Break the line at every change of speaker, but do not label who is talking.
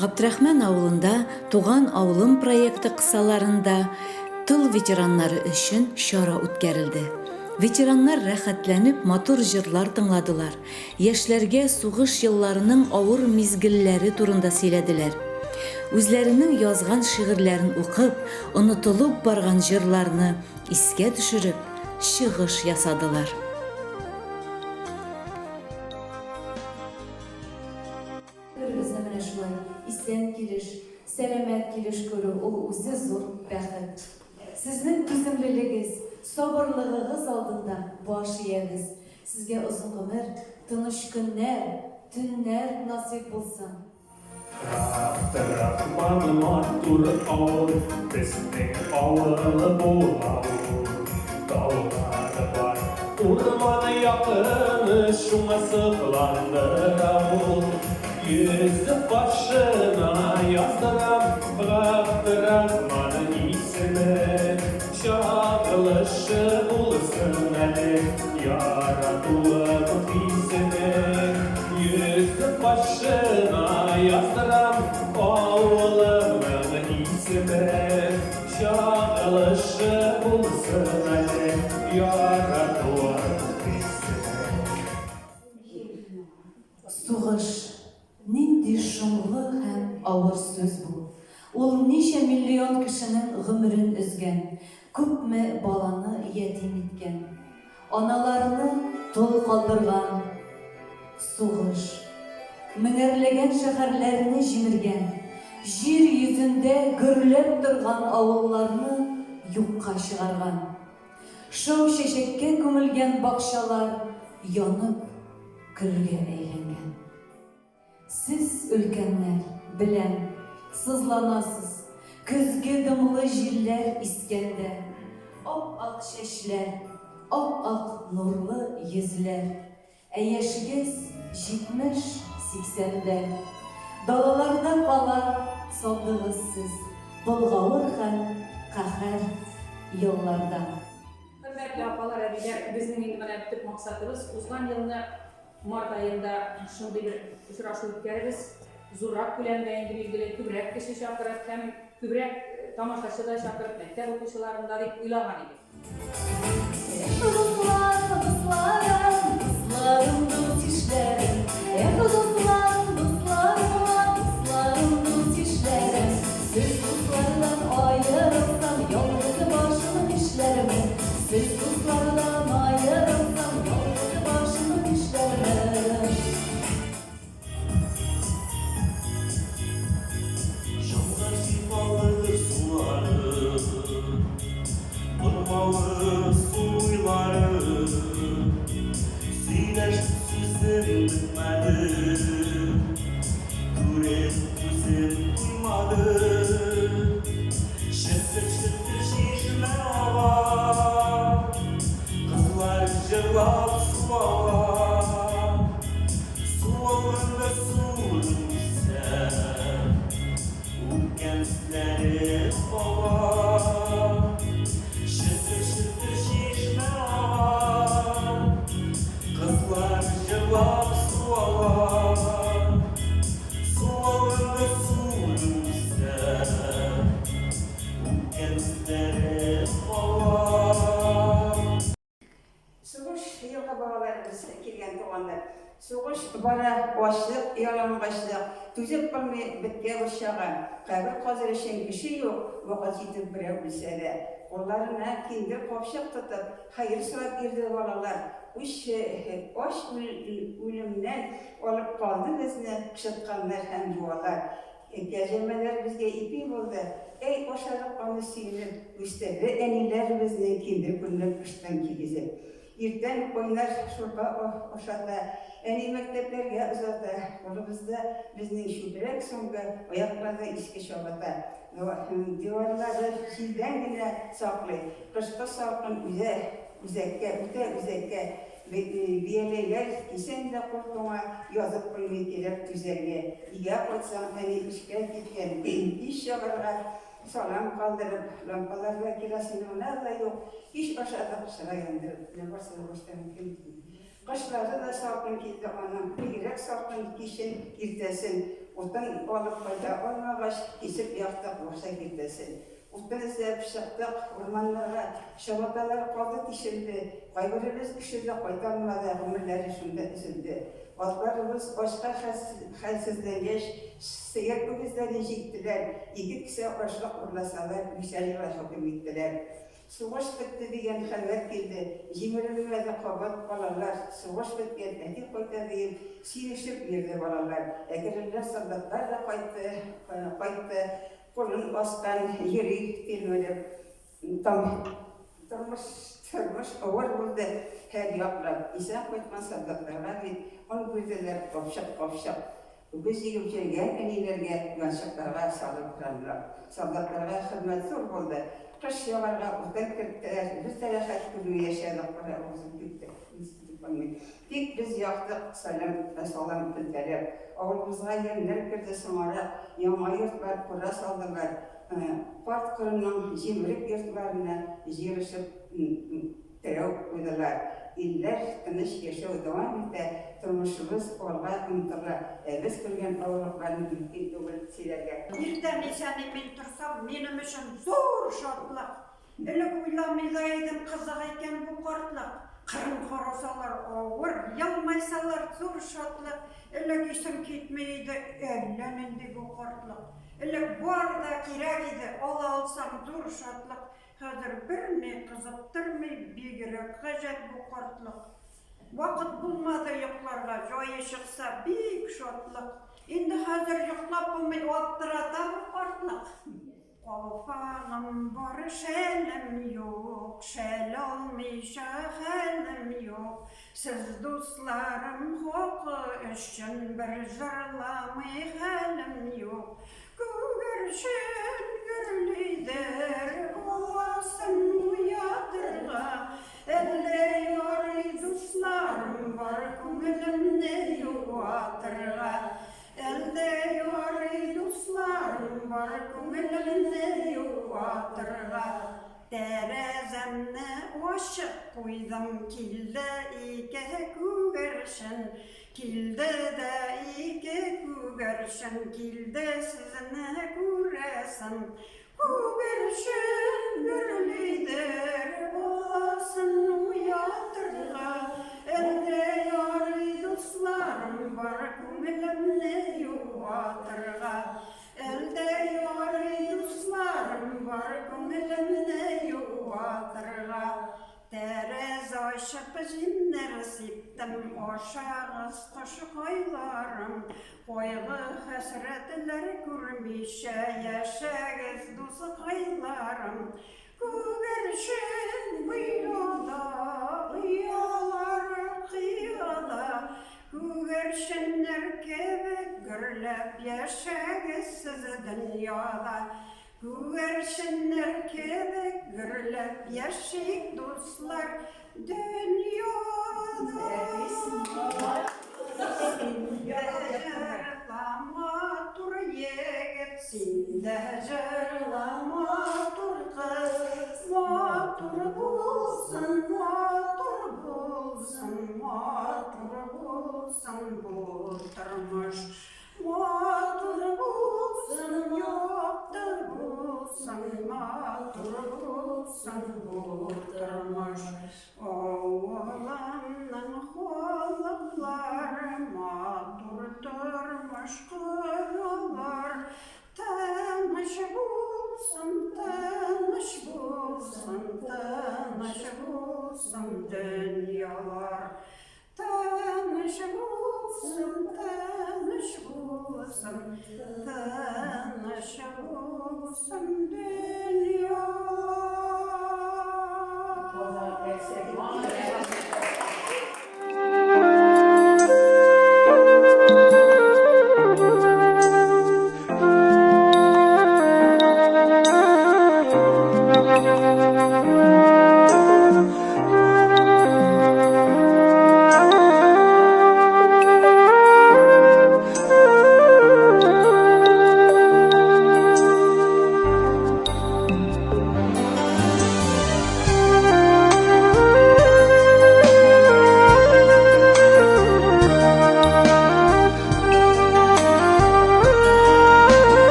Габдрахман авылында Туган авылым проекты кысаларында тыл ветераннары өчен шара үткәрелде. Ветераннар рәхәтләнеп матур җырлар тыңладылар. Яшьләргә сугыш елларының авыр мизгелләре турында сөйләделәр. Үзләренең язган шигырьләрен укып, онытылып барган җырларны искә төшереп, чыгыш ясадылар.
Исән килеш, сәламәт килеш күрү ул үзе зур бәхет. Сезнең түземлелегез, сабырлыгыгыз алдында баш иябез. Сезгә озын гомер, тыныч көннәр, төннәр насыйп булсын.
Трактор матур авыл, безнең авылы була ул. Таулары бар, урманы якын, шуңа сыкландыра ул. Yüzü başına yazdıram, Abdurrahman ismi. Çağılışı bulsun eli, yaratılan ismi. Yüzü başına yazdıram, oğlumun ismi. Çağılışı bulsun eli, yaratılan ismi.
Сугыш. Нинди шомлы һәм авыр сүз бу. Ул ничә миллион кешенең гомерен өзгән, күпме баланы ятим иткән, аналарны тол калдырган. Сугыш меңәрләгән шәһәрләрне җимергән, җир йөзендә гөрләп торган авылларны юкка чыгарган. Шау чәчәккә күмелгән бакчалар янып көлгә әйләнгән. Сез өлкәннәр белән сызланасыз, көзге дымлы җилләр искәндә, ап-ак чәчләр, ап-ак нурлы йөзләр, ә яшегез 70-80дә. Далаларда кала сандыгыз сез, болгавыр һәм каһәр елларда.
Хөрмәтле апалар, әбиләр, безнең инде менә төп максатыбыз узган елны март айында шундый бер очрашу үткәрәбез. Зуррак күләмдә инде билгеле күбрәк кеше чакырып һәм күбрәк тамашачы да чакырып мәктәп укучыларын да дип уйлаган идек.
Сугыш бара ачлык, ялангачлык, түзеп булмый биткә ушаган. Кабер казыр өчен кеше юк, вакыт җитеп берәү белсә дә. Колларына киндер капчык тотып, хәер сорап йөрде балалар. Аш үлемнән алып калды безне кышытканнар һәм юалар. Кәҗәмәләр безгә ипи булды. Эй, ашарып аны сөйнеп, үстерде әниләр безне киндер күннәп кыштан кигезеп. Иртән ойнар шурпа ашата, әни мәктәпләргә озата, кулыбызда безнең шүбрәк соңгы аякларда иске чабата. Диварлары җилдән генә саклый, кышкы салкын үзәккә, бияләйләр кисән дә куркуңа, язып куймый килеп түзәргә. Игә кайтсаң, әни эшкә киткән, иш чыгарга, салам калдырып, лампаларга керосинына да юк, иш ашатып шыра яндырып, барсын баштан килде. Кышлары да салкын килде аның, бигрәк салкын кичен иртәсен, Utan alıp fayda olmagaç kesip yaktık boşa gitmesin. Utan ise pişaktık ormanlara, şabatalar kaldı tişildi. Kaybırımız kişide faydalanmadı, ömürleri şunda izildi. Atlarımız başka halsizlengeç, seyir ömüzlerini çektiler. İki kişi başlık urlasalar, güzel yıla hüküm ettiler. Savaş bitti diyen halvet geldi. Cimrilerle kabat balalar, savaş bitken eti koyta deyip sinişip yerdi balalar. Egerler soldatlar da kayıttı, kolun bastan yeri tilmelip Tırmış ağır buldu her yaprak. İnsan koytman soldatlarla bir onu bildiler kopşak. Biz yiyeceğe enilerge yansıklarga saldırdılar. Soldatlarga hizmet zor buldu. Kış yavarga uzdan kırktılar. Biz tarahat günü yaşadık. Para uzun bitti. Tek biz yaktık salam bildiler. Ağırımızga yerler girdi sonra yama yurtlar kura saldılar. Part kırının cimrik yurtlarına jirişip terev koydular. İller tınış yaşağı devam etti. Turmuşumuz olga ımtırlar. Biz kılgen ağırlıklarını bilgi dövültülerge.
Birden iseni min tursam, benim için zor şartlık. Öyle uylamaylaydım kızık eken bu kartlık. Kırın korusalar ağır, yalmaysalar zor şartlık. Öyle geçim gitmeydi, ellemendi bu kartlık. Öyle bu arada kirek idi, ola alsam zor şartlık. Hazır birine kızıptırmay, bir gerek gacet bu kartlık. Vakit bulmadı yoklarga, joya çıksa büyük şartlık. Şimdi hazır yoklap bulmayı ottıra da bu kartlık. Kafalım var şelim yok, şel olmayışa halim yok. Siz dostlarım hoku için bir zırlamay halim yok. Görüşün gürlüydür, olasın uyadırga. Elde yori dostlarım var, kumulumne yuvatırga. Elde yori dostlarım var, kumulumne yuvatırga. Terezemne oşık koydum, kilde ike kugerşin. Kilde de ike kugerşin, kilde sizine kuresin. Kugerşin gürlüydür, olasın uyatırga. Elde yari dostlarım var, kumulumne yuvatırga. Elde yari dostlarım var, kumulumne yuvatırga. Terez aşıp zinler siptim, oşağız kuşu koylarım. Koygu hasretler kurmişe, yaşağız dostu koylarım. Kugerşin kıyıda, kıyıda. Kugerşinler kebek gürlep, yaşağız siz dünyada. Kugerşinler kebek gürlep, yaşayık dostlar dünyada. Cerlama dur yegit, sinde cerlama dur kız. Matur bulsun, matur bulsun, matur bulsun bu tırmış. Matur bulsun, yoktur bulsun, matur bulsun bu tırmış. Oğlanın holıkları matur durmuş kırılar. Tanış bulsun, tanış bulsun, tanış bulsun dünyalar. Tanış bulsun, tanış bulsun, tanış bulsun dünyalar.